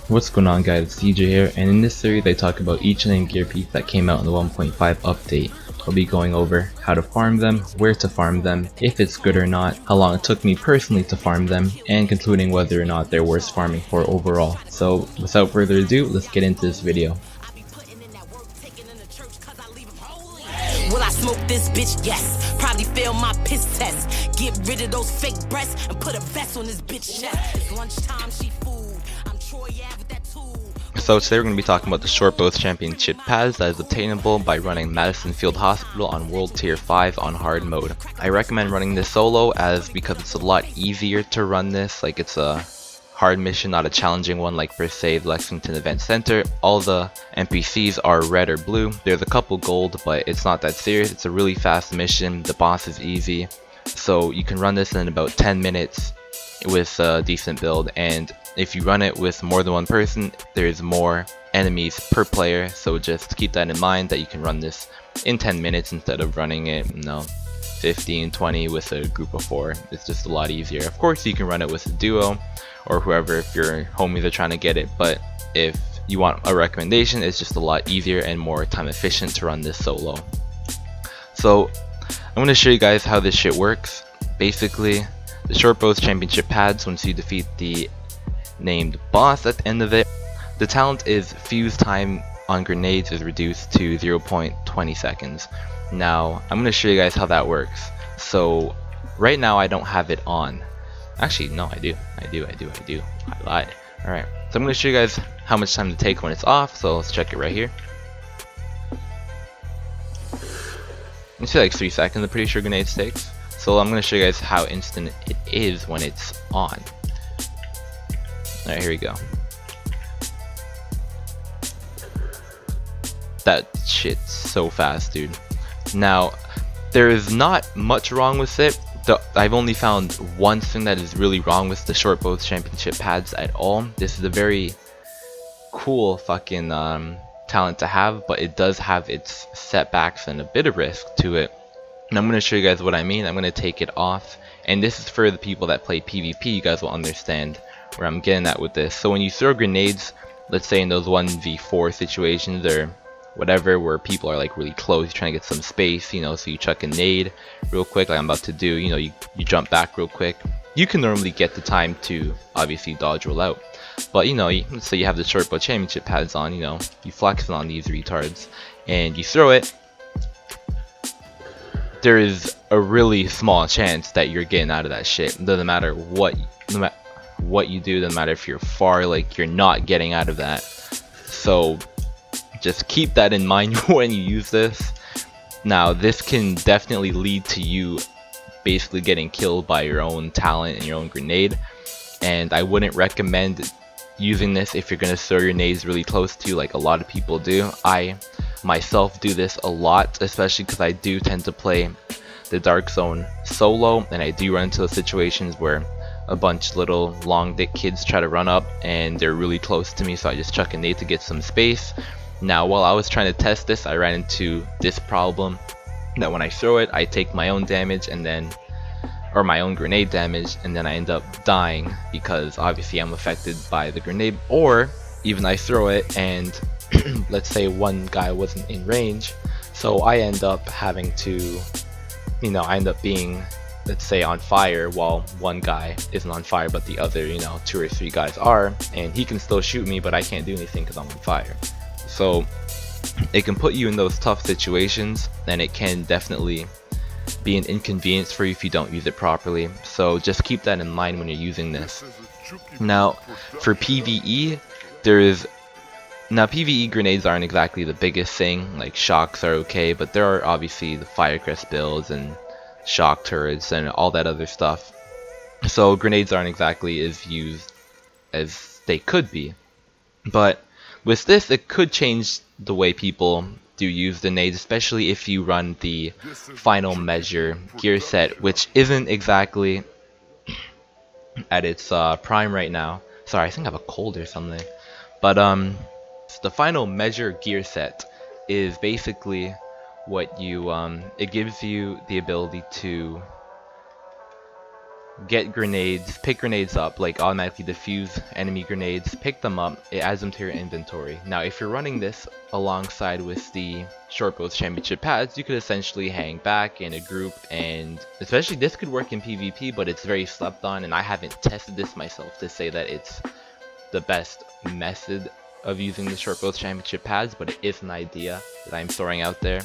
What's going on guys, it's CJay here, and in this series I talk about each and every gear piece that came out in the 1.5 update. I'll be going over how to farm them, where to farm them, if it's good or not, how long it took me personally to farm them, and concluding whether or not they're worth farming for overall. So without further ado, let's get into this video. Will I smoke this bitch? Yes. Probably fail my piss test. Get rid of those fake breasts and put a vest on this bitch chest. It's lunchtime, she food. I'm Troy with that tool. So today we're going to be talking about the Shortbow Championship pass that is obtainable by running Madison Field Hospital on World Tier 5 on hard mode. I recommend running this solo because it's a lot easier to run this, like it's a hard mission, not a challenging one like per se the Lexington Event Center. All the NPCs are red or blue. There's a couple gold, but it's not that serious. It's a really fast mission. The boss is easy. So you can run this in about 10 minutes with a decent build, and if you run it with more than one person, there's more enemies per player, so just keep that in mind that you can run this in 10 minutes instead of running it, 15, 20 with a group of 4. It's just a lot easier. Of course you can run it with a duo or whoever if your homies are trying to get it, but if you want a recommendation, it's just a lot easier and more time efficient to run this solo. So I'm going to show you guys how this shit works. Basically, the Shortbow's Championship pads, once you defeat the named boss at the end of it, the talent is fuse time on grenades is reduced to 0.20 seconds. Now I'm going to show you guys how that works. So right now I don't have it on. Actually no, I do. I lied. Alright, so I'm going to show you guys how much time to take when it's off, so let's check it right here. You see like 3 seconds I'm pretty sure grenades takes. So I'm going to show you guys how instant it is when it's on. Alright, here we go. That shit's so fast, dude. Now, there is not much wrong with it. I've only found one thing that is really wrong with the Shortbow Championship pads at all. This is a very cool fucking talent to have, but it does have its setbacks and a bit of risk to it. And I'm going to show you guys what I mean. I'm going to take it off, and this is for the people that play PvP. You guys will understand where I'm getting at with this. So when you throw grenades, let's say in those 1v4 situations or whatever where people are like really close, you're trying to get some space, so you chuck a nade real quick like I'm about to do, you jump back real quick. You can normally get the time to obviously dodge roll out, but let's say you have the Shortbow Championship pads on, you flexing on these retards and you throw it, there is a really small chance that you're getting out of that shit. It doesn't matter what you do, doesn't matter if you're far, like you're not getting out of that. So just keep that in mind when you use this. Now this can definitely lead to you basically getting killed by your own talent and your own grenade, and I wouldn't recommend using this if you're going to throw your nades really close to you like a lot of people do. I myself do this a lot, especially because I do tend to play the Dark Zone solo, and I do run into those situations where a bunch of little long dick kids try to run up and they're really close to me, so I just chuck a nade to get some space. Now while I was trying to test this, I ran into this problem that when I throw it, I take my own damage or my own grenade damage, and then I end up dying because obviously I'm affected by the grenade. Or even I throw it and let's say one guy wasn't in range, so I end up having to, I end up being, let's say, on fire while one guy isn't on fire but the other 2 or 3 guys are, and he can still shoot me but I can't do anything because I'm on fire. So it can put you in those tough situations, and it can definitely be an inconvenience for you if you don't use it properly. So just keep that in mind when you're using this. Now for PvE, PvE grenades aren't exactly the biggest thing. Like shocks are okay, but there are obviously the Firecrest builds and shock turrets and all that other stuff. So grenades aren't exactly as used as they could be. But with this, it could change the way people do use the nades, especially if you run the final measure gear set, which isn't exactly at its prime right now. Sorry, I think I have a cold or something. But the final measure gear set is basically what you it gives you the ability to get grenades, pick grenades up, like automatically diffuse enemy grenades, pick them up, it adds them to your inventory. Now if you're running this alongside with the Shortbow's championship pads, you could essentially hang back in a group, and especially this could work in PvP, but it's very slept on, and I haven't tested this myself to say that it's the best method of using the Shortbow's championship pads, but it is an idea that I'm throwing out there.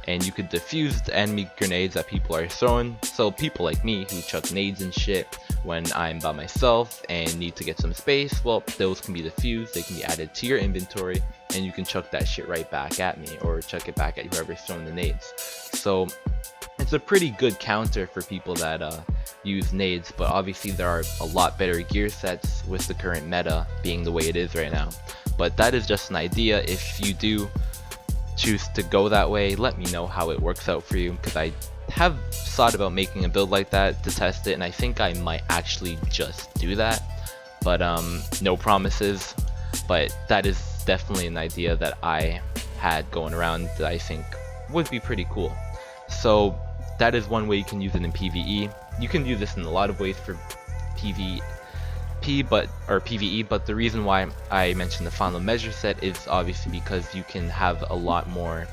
And you could defuse the enemy grenades that people are throwing. So people like me who chuck nades and shit when I'm by myself and need to get some space, well, those can be diffused, they can be added to your inventory, and you can chuck that shit right back at me, or chuck it back at whoever's throwing the nades. So it's a pretty good counter for people that use nades, but obviously there are a lot better gear sets with the current meta being the way it is right now. But that is just an idea. If you do choose to go that way, let me know how it works out for you, because I have thought about making a build like that to test it, and I think I might actually just do that, but no promises. But that is definitely an idea that I had going around that I think would be pretty cool. So that is one way you can use it in PvE. You can do this in a lot of ways for PvE, but the reason why I mentioned the final measure set is obviously because you can have a lot more,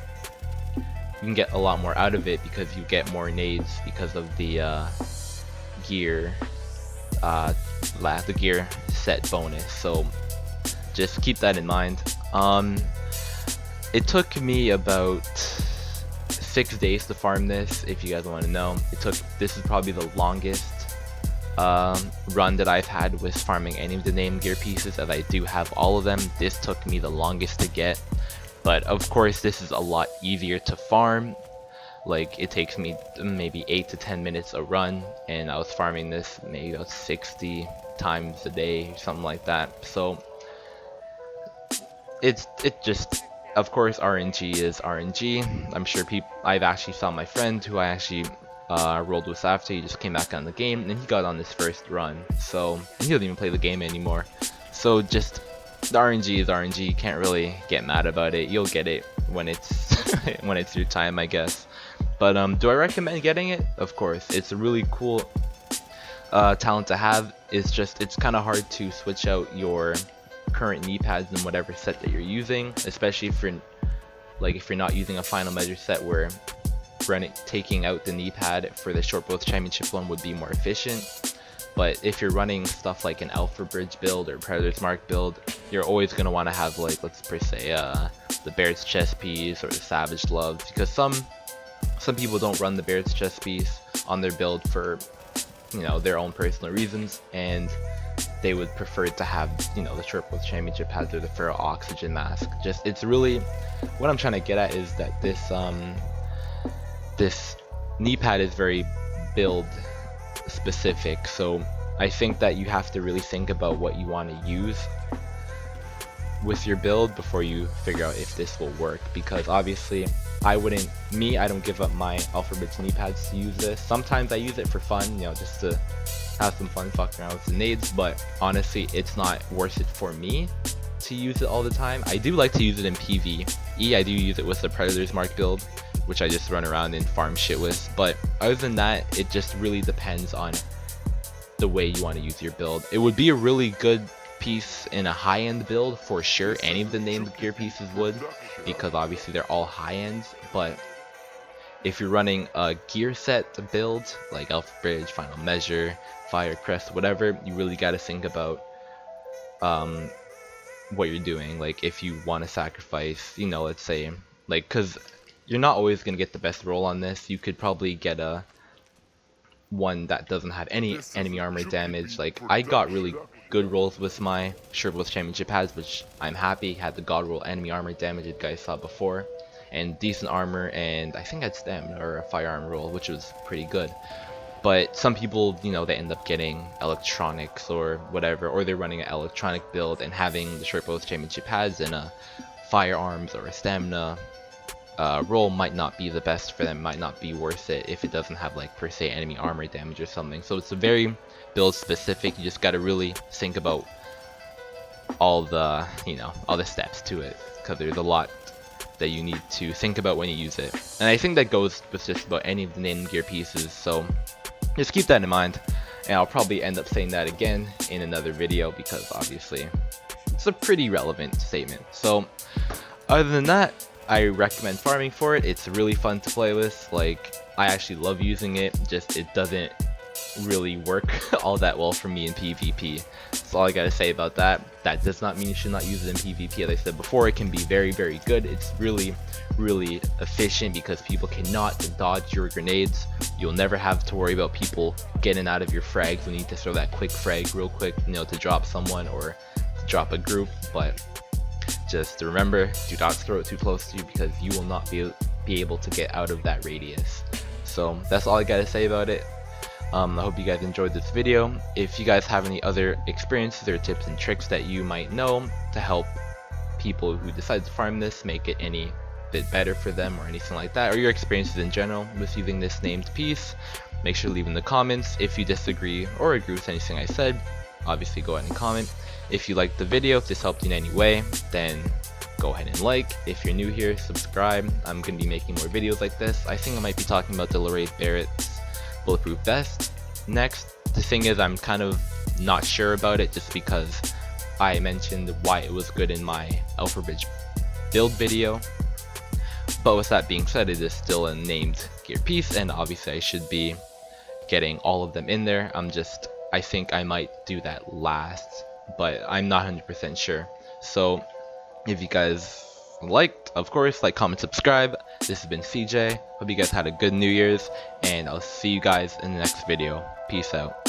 you can get a lot more out of it because you get more nades because of the gear set bonus. So just keep that in mind. It took me about 6 days to farm this, if you guys want to know. This is probably the longest run that I've had with farming any of the named gear pieces, as I do have all of them. This took me the longest to get, but of course this is a lot easier to farm. Like, it takes me maybe 8 to 10 minutes a run, and I was farming this maybe about 60 times a day, something like that. So it just, of course, RNG is RNG. I'm sure I've actually saw my friend who I actually rolled with after, he just came back on the game and he got on his first run, so he doesn't even play the game anymore. So just, the RNG is RNG, you can't really get mad about it. You'll get it when it's when it's your time, I guess. But do I recommend getting it? Of course, it's a really cool talent to have. It's just, it's kind of hard to switch out your current knee pads in whatever set that you're using, especially if you're not using a final measure set where taking out the knee pad for the Shortbow's championship one would be more efficient. But if you're running stuff like an Alpha Bridge build or Predator's Mark build, you're always going to want to have, like, let's per se the Baird's chest piece or the Savage gloves, because some people don't run the Baird's chest piece on their build for, you know, their own personal reasons, and they would prefer to have, you know, the Shortbow's championship pads or the Feral Oxygen mask. Just, it's really, what I'm trying to get at is that this knee pad is very build specific, so I think that you have to really think about what you want to use with your build before you figure out if this will work, because obviously I don't give up my Alpha Bridge knee pads to use this. Sometimes I use it for fun, you know, just to have some fun fucking around with the nades, but honestly it's not worth it for me to use it all the time. I do like to use it in PvE. I do use it with the Predator's Mark build, which I just run around and farm shit with, but other than that, it just really depends on the way you want to use your build. It would be a really good piece in a high-end build for sure. Any of the named gear pieces would, because obviously they're all high-ends. But if you're running a gear set build like Alpha Bridge, Final Measure, Fire Crest, whatever, you really got to think about what you're doing. Like, if you want to sacrifice, you know, let's say, like, because you're not always going to get the best roll on this. You could probably get one that doesn't have any enemy armor damage. Like, I got really good rolls with my Shortbow's championship pads, which I'm happy. Had the god roll enemy armor damage you guys saw before, and decent armor, and I think I had stamina or a firearm roll, which was pretty good. But some people, you know, they end up getting electronics or whatever, or they're running an electronic build and having the Shortbow's championship pads and a firearms or a stamina roll might not be the best for them, might not be worth it if it doesn't have, like, per se enemy armor damage or something. So it's a very build specific. You just got to really think about all the, you know, all the steps to it, because there's a lot that you need to think about when you use it. And I think that goes with just about any of the named gear pieces, so just keep that in mind. and I'll probably end up saying that again in another video because obviously it's a pretty relevant statement. So other than that, I recommend farming for it. It's really fun to play with. Like, I actually love using it, just it doesn't really work all that well for me in PvP. That's all I gotta say about that. That does not mean you should not use it in PvP. As I said before, it can be very, very good. It's really, really efficient because people cannot dodge your grenades. You'll never have to worry about people getting out of your frags when you need to throw that quick frag real quick, you know, to drop someone or to drop a group. But just remember, do not throw it too close to you because you will not be able to get out of that radius. So that's all I gotta say about it. I hope you guys enjoyed this video. If you guys have any other experiences or tips and tricks that you might know to help people who decide to farm this make it any bit better for them or anything like that, or your experiences in general with using this named piece, make sure to leave in the comments. If you disagree or agree with anything I said, obviously go ahead and comment. If you liked the video, if this helped you in any way, then go ahead and like. If you're new here, subscribe. I'm going to be making more videos like this. I think I might be talking about the Lorraine Barrett's bulletproof vest next. The thing is, I'm kind of not sure about it just because I mentioned why it was good in my Alpha Bridge build video. But with that being said, it is still a named gear piece, and obviously I should be getting all of them in there. I think I might do that last, but I'm not 100% sure. So if you guys liked, of course, like, comment, subscribe. This has been CJay. Hope you guys had a good New Year's, and I'll see you guys in the next video. Peace out.